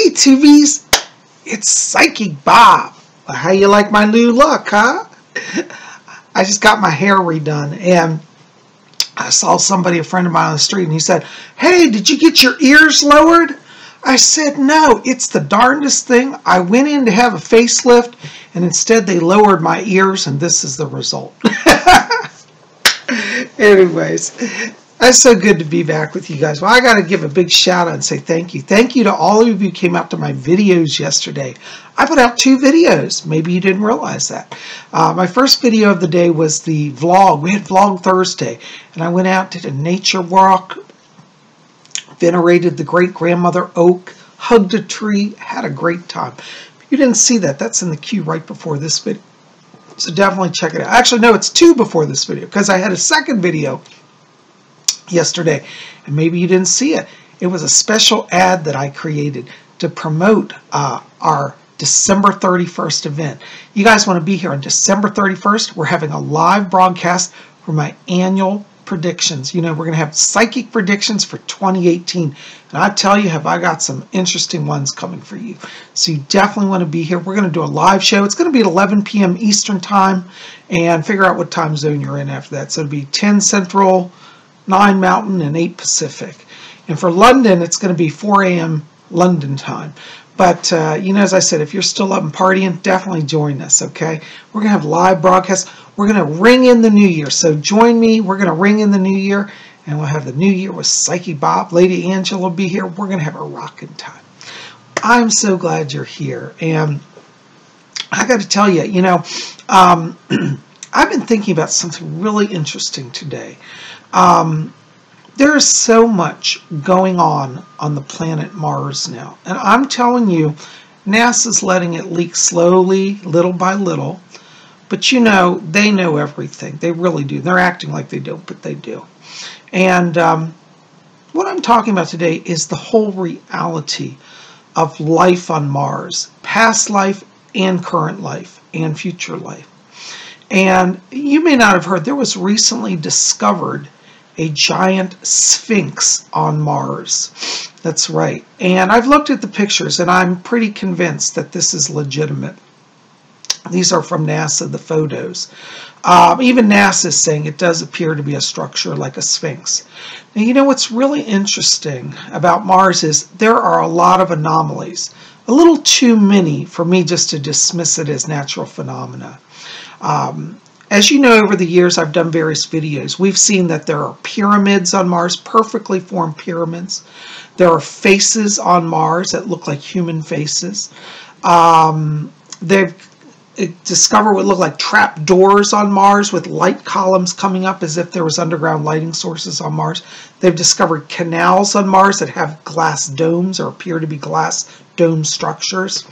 Hey, Tubies, it's Psychic Bob. Well, how you like my new look, huh? I just got my hair redone, and I saw somebody, a friend of mine on the street, and he said, "Hey, did you get your ears lowered?" I said, "No, it's the darndest thing. I went in to have a facelift, and instead they lowered my ears, and this is the result." Anyways, it's so good to be back with you guys. Well, I got to give a big shout out and say thank you. Thank you to all of you who came out to my videos yesterday. I put out 2 videos. Maybe you didn't realize that. My first video of the day was the vlog. We had Vlog Thursday, and I went out, did a nature walk, venerated the great-grandmother oak, hugged a tree, had a great time. If you didn't see that, that's in the queue right before this video. So definitely check it out. Actually, no, it's 2 before this video, because I had a second video yesterday, and maybe you didn't see it. It was a special ad that I created to promote our December 31st event. You guys want to be here on December 31st? We're having a live broadcast for my annual predictions. You know, we're going to have psychic predictions for 2018. And I tell you, have I got some interesting ones coming for you. So you definitely want to be here. We're going to do a live show. It's going to be at 11 p.m. Eastern time, and figure out what time zone you're in after that. So it'll be 10 Central, 9 Mountain, and 8 Pacific. And for London, it's going to be 4 a.m. London time. But, you know, as I said, if you're still up and partying, definitely join us, okay? We're going to have live broadcasts. We're going to ring in the new year. So join me. We're going to ring in the new year, and we'll have the new year with Psychic Bob. Lady Angela will be here. We're going to have a rocking time. I'm so glad you're here. And I got to tell you, you know, I've been thinking about something really interesting today. There is so much going on the planet Mars now. And I'm telling you, NASA's letting it leak slowly, little by little. But you know, they know everything. They really do. They're acting like they don't, but they do. And what I'm talking about today is the whole reality of life on Mars. Past life and current life and future life. And you may not have heard, there was recently discovered a giant sphinx on Mars. That's right. And I've looked at the pictures, and I'm pretty convinced that this is legitimate. These are from NASA, the photos. Even NASA is saying it does appear to be a structure like a sphinx. Now, you know what's really interesting about Mars is there are a lot of anomalies. A little too many for me just to dismiss it as natural phenomena. As you know, over the years, I've done various videos. We've seen that there are pyramids on Mars, perfectly formed pyramids. There are faces on Mars that look like human faces. They've discovered what look like trap doors on Mars with light columns coming up as if there was underground lighting sources on Mars. They've discovered canals on Mars that have glass domes or appear to be glass dome structures.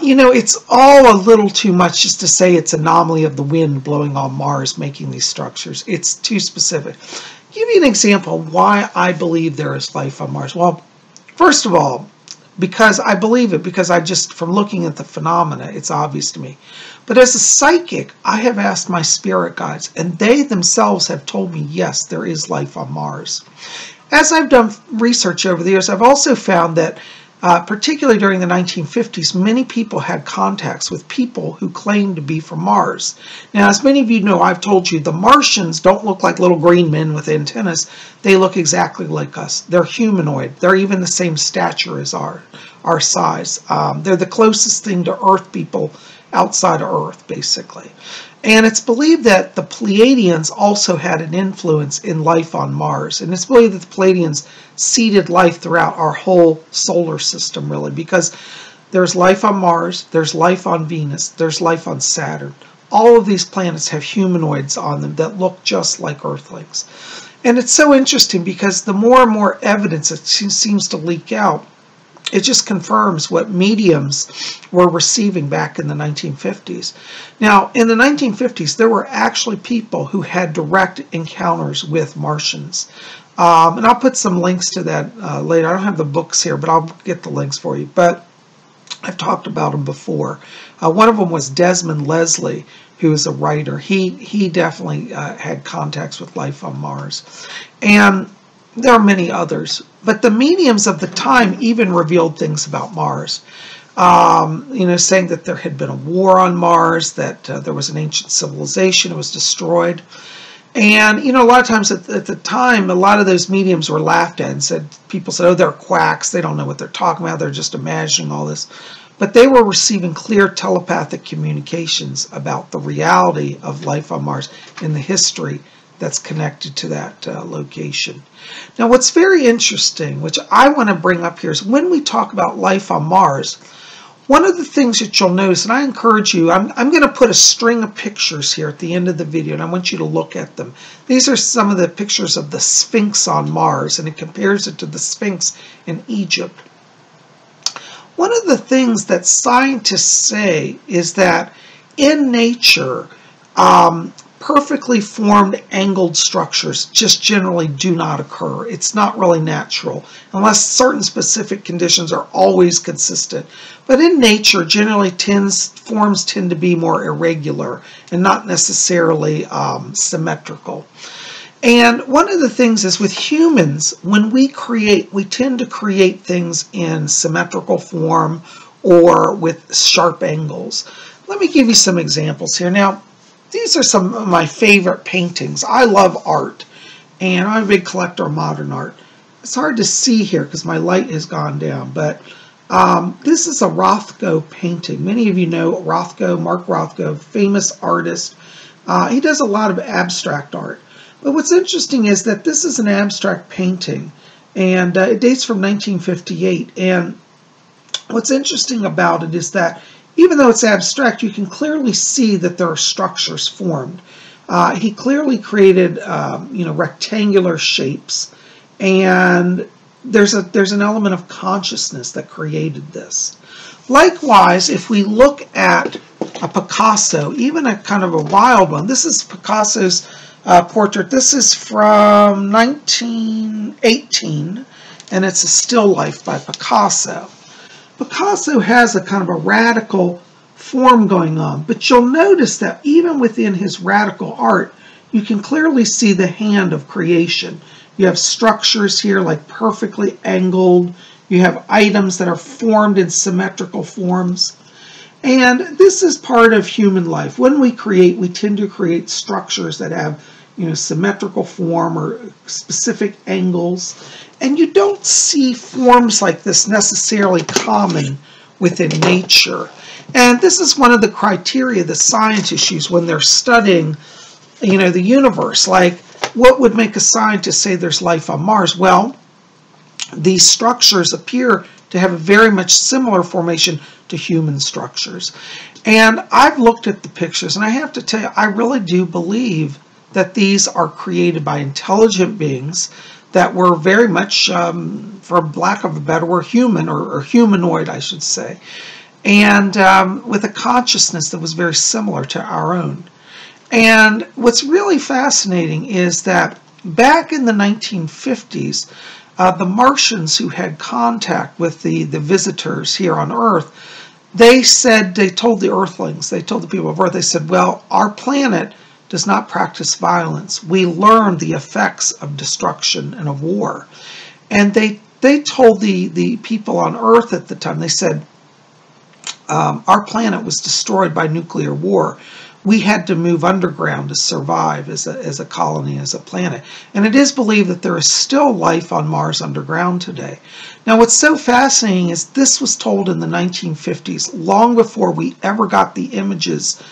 You know, it's all a little too much just to say it's anomaly of the wind blowing on Mars making these structures. It's too specific. I'll give you an example of why I believe there is life on Mars. Well, first of all, because I believe it, because I just, from looking at the phenomena, it's obvious to me. But as a psychic, I have asked my spirit guides, and they themselves have told me, yes, there is life on Mars. As I've done research over the years, I've also found that particularly during the 1950s, many people had contacts with people who claimed to be from Mars. Now, as many of you know, I've told you, the Martians don't look like little green men with antennas. They look exactly like us. They're humanoid. They're even the same stature as our size. They're the closest thing to Earth people outside of Earth, basically. And it's believed that the Pleiadians also had an influence in life on Mars. And it's believed that the Pleiadians seeded life throughout our whole solar system, really, because there's life on Mars, there's life on Venus, there's life on Saturn. All of these planets have humanoids on them that look just like Earthlings. And it's so interesting because the more and more evidence that seems to leak out, it just confirms what mediums were receiving back in the 1950s. Now, in the 1950s, there were actually people who had direct encounters with Martians. And I'll put some links to that later. I don't have the books here, but I'll get the links for you. But I've talked about them before. One of them was Desmond Leslie, who is a writer. He definitely had contacts with life on Mars. And There are many others, but the mediums of the time even revealed things about Mars. Saying that there had been a war on Mars, that there was an ancient civilization, it was destroyed. And, a lot of times at the time, a lot of those mediums were laughed at and people said, oh, they're quacks, they don't know what they're talking about, they're just imagining all this. But they were receiving clear telepathic communications about the reality of life on Mars and the history that's connected to that location. Now, what's very interesting, which I want to bring up here, is when we talk about life on Mars, one of the things that you'll notice, and I encourage you, I'm going to put a string of pictures here at the end of the video, and I want you to look at them. These are some of the pictures of the Sphinx on Mars, and it compares it to the Sphinx in Egypt. One of the things that scientists say is that in nature, perfectly formed angled structures just generally do not occur. It's not really natural unless certain specific conditions are always consistent. But in nature, generally forms tend to be more irregular and not necessarily symmetrical. And one of the things is with humans, when we create, we tend to create things in symmetrical form or with sharp angles. Let me give you some examples here. Now, these are some of my favorite paintings. I love art, and I'm a big collector of modern art. It's hard to see here because my light has gone down, but this is a Rothko painting. Many of you know Rothko, Mark Rothko, famous artist. He does a lot of abstract art. But what's interesting is that this is an abstract painting, and it dates from 1958. And what's interesting about it is that even though it's abstract, you can clearly see that there are structures formed. He clearly created, rectangular shapes, and there's an element of consciousness that created this. Likewise, if we look at a Picasso, even a kind of a wild one, this is Picasso's portrait. This is from 1918, and it's a still life by Picasso. Picasso has a kind of a radical form going on, but you'll notice that even within his radical art, you can clearly see the hand of creation. You have structures here like perfectly angled. You have items that are formed in symmetrical forms. And this is part of human life. When we create, we tend to create structures that have symmetrical form or specific angles. And you don't see forms like this necessarily common within nature. And this is one of the criteria the scientists use when they're studying, the universe. Like, what would make a scientist say there's life on Mars? Well, these structures appear to have a very much similar formation to human structures. And I've looked at the pictures, and I have to tell you, I really do believe that these are created by intelligent beings that were very much, for lack of a better word, human or humanoid, I should say, and with a consciousness that was very similar to our own. And what's really fascinating is that back in the 1950s, the Martians who had contact with the visitors here on Earth, they told the Earthlings, they told the people of Earth, they said, well, our planet does not practice violence. We learn the effects of destruction and of war. And they told the people on Earth at the time, they said, our planet was destroyed by nuclear war. We had to move underground to survive as a colony, as a planet. And it is believed that there is still life on Mars underground today. Now, what's so fascinating is this was told in the 1950s, long before we ever got the images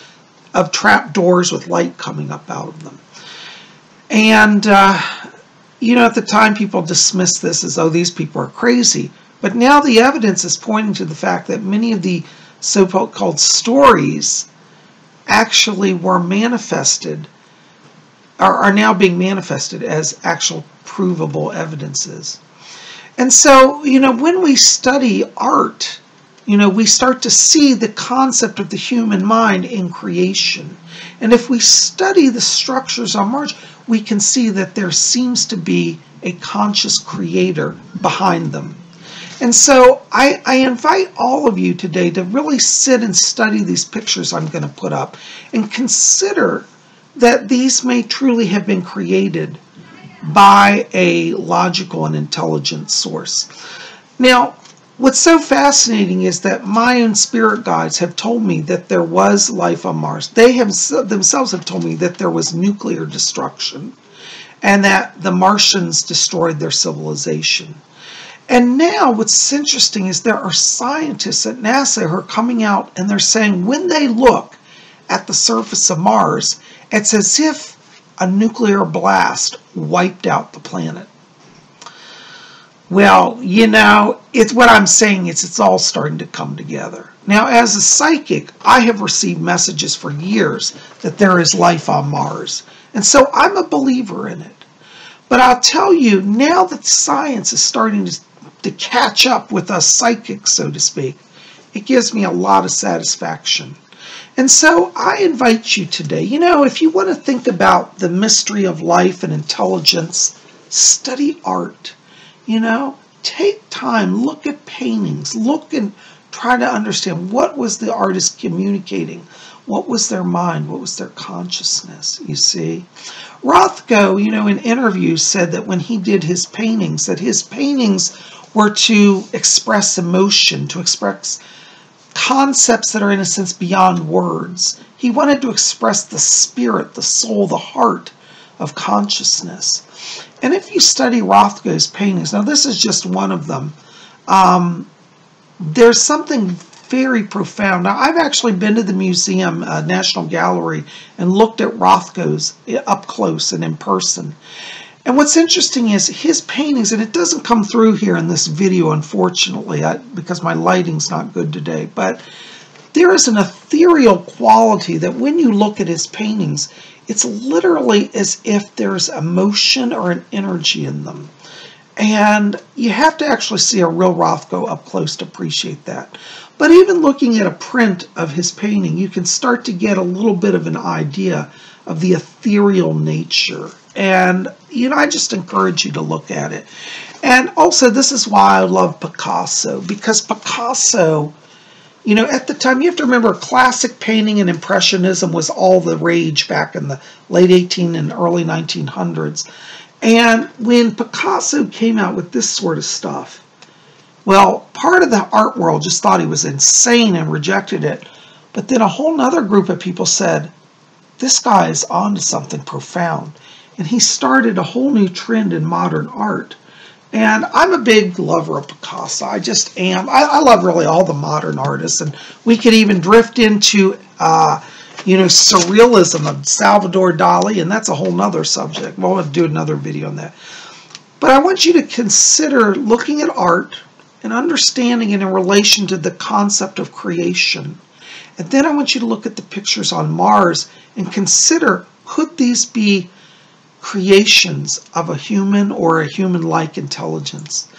of trap doors with light coming up out of them. And, at the time people dismissed this as, oh, these people are crazy. But now the evidence is pointing to the fact that many of the so-called stories actually were manifested, are now being manifested as actual provable evidences. And so, when we study art, we start to see the concept of the human mind in creation. And if we study the structures on Mars, we can see that there seems to be a conscious creator behind them. And so I invite all of you today to really sit and study these pictures I'm going to put up and consider that these may truly have been created by a logical and intelligent source. Now, what's so fascinating is that my own spirit guides have told me that there was life on Mars. They have themselves have told me that there was nuclear destruction and that the Martians destroyed their civilization. And now what's interesting is there are scientists at NASA who are coming out and they're saying when they look at the surface of Mars, it's as if a nuclear blast wiped out the planet. Well, you know, it's what I'm saying is it's all starting to come together. Now, as a psychic, I have received messages for years that there is life on Mars. And so I'm a believer in it. But I'll tell you, now that science is starting to catch up with us psychics, so to speak, it gives me a lot of satisfaction. And so I invite you today, you know, if you want to think about the mystery of life and intelligence, study art. You know, take time, look at paintings, look and try to understand what was the artist communicating, what was their mind, what was their consciousness, you see. Rothko, you know, in interviews said that when he did his paintings, that his paintings were to express emotion, to express concepts that are in a sense beyond words. He wanted to express the spirit, the soul, the heart of consciousness. And if you study Rothko's paintings, now this is just one of them, there's something very profound. Now, I've actually been to the museum, National Gallery, and looked at Rothko's up close and in person. And what's interesting is his paintings, and it doesn't come through here in this video, unfortunately, because my lighting's not good today, but there is an ethereal quality that when you look at his paintings, it's literally as if there's emotion or an energy in them. And you have to actually see a real Rothko up close to appreciate that. But even looking at a print of his painting, you can start to get a little bit of an idea of the ethereal nature. And, you know, I just encourage you to look at it. And also, this is why I love Picasso, because Picasso, you know, at the time, you have to remember, classic painting and Impressionism was all the rage back in the late 1800s and early 1900s. And when Picasso came out with this sort of stuff, well, part of the art world just thought he was insane and rejected it. But then a whole nother group of people said, this guy is onto something profound. And he started a whole new trend in modern art. And I'm a big lover of Picasso. I just am. I love really all the modern artists. And we could even drift into, you know, surrealism of Salvador Dali. And that's a whole nother subject. We'll do another video on that. But I want you to consider looking at art and understanding it in relation to the concept of creation. And then I want you to look at the pictures on Mars and consider, could these be creations of a human or a human-like intelligence?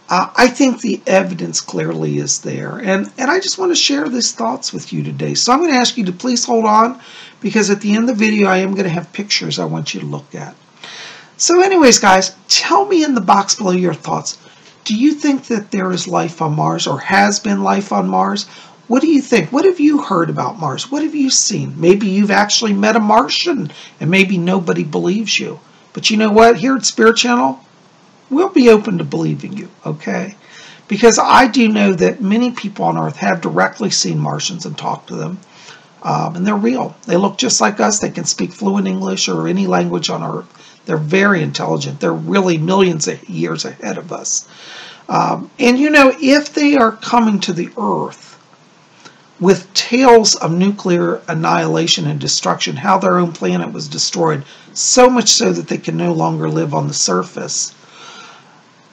I think the evidence clearly is there. And I just want to share these thoughts with you today. So I'm going to ask you to please hold on, because at the end of the video I am going to have pictures I want you to look at. So anyways, guys, tell me in the box below your thoughts. Do you think that there is life on Mars, or has been life on Mars? What do you think? What have you heard about Mars? What have you seen? Maybe you've actually met a Martian and maybe nobody believes you. But you know what? Here at Spiritchannel, we'll be open to believing you, okay? Because I do know that many people on Earth have directly seen Martians and talked to them. And they're real. They look just like us. They can speak fluent English or any language on Earth. They're very intelligent. They're really millions of years ahead of us. And you know, if they are coming to the Earth with tales of nuclear annihilation and destruction, how their own planet was destroyed, so much so that they can no longer live on the surface,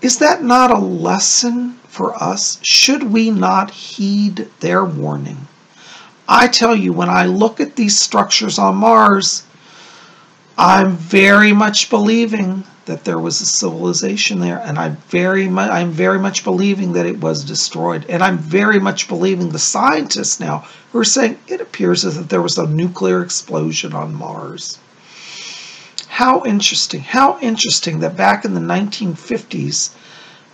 is that not a lesson for us? Should we not heed their warning? I tell you, when I look at these structures on Mars, I'm very much believing that there was a civilization there, and I'm very much believing that it was destroyed. And I'm very much believing the scientists now who are saying it appears as if there was a nuclear explosion on Mars. How interesting that back in the 1950s,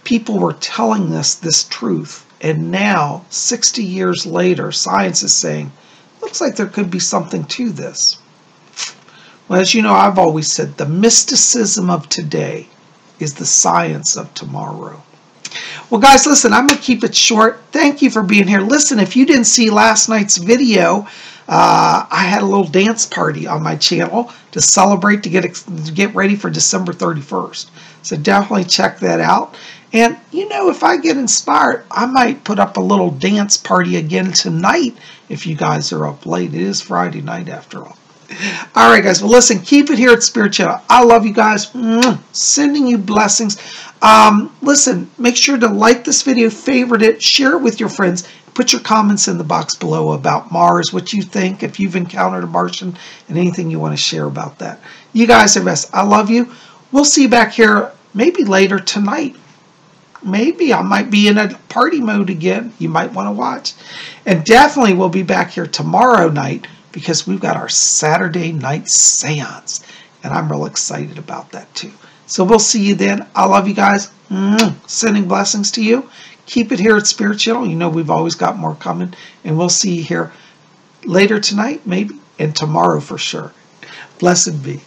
people were telling us this truth, and now, 60 years later, science is saying, looks like there could be something to this. Well, as you know, I've always said the mysticism of today is the science of tomorrow. Well, guys, listen, I'm going to keep it short. Thank you for being here. Listen, if you didn't see last night's video, I had a little dance party on my channel to celebrate, to get ready for December 31st. So definitely check that out. And, you know, if I get inspired, I might put up a little dance party again tonight if you guys are up late. It is Friday night after all. All right, guys. Well, listen, keep it here at Spirit Channel. I love you guys. Sending you blessings. Listen, make sure to like this video, favorite it, share it with your friends. Put your comments in the box below about Mars, what you think, if you've encountered a Martian, and anything you want to share about that. You guys are best. I love you. We'll see you back here maybe later tonight. Maybe I might be in a party mode again. You might want to watch. And definitely we'll be back here tomorrow night because we've got our Saturday night seance. And I'm real excited about that too. So we'll see you then. I love you guys. Sending blessings to you. Keep it here at Spirit Channel. You know we've always got more coming. And we'll see you here later tonight maybe. And tomorrow for sure. Blessed be.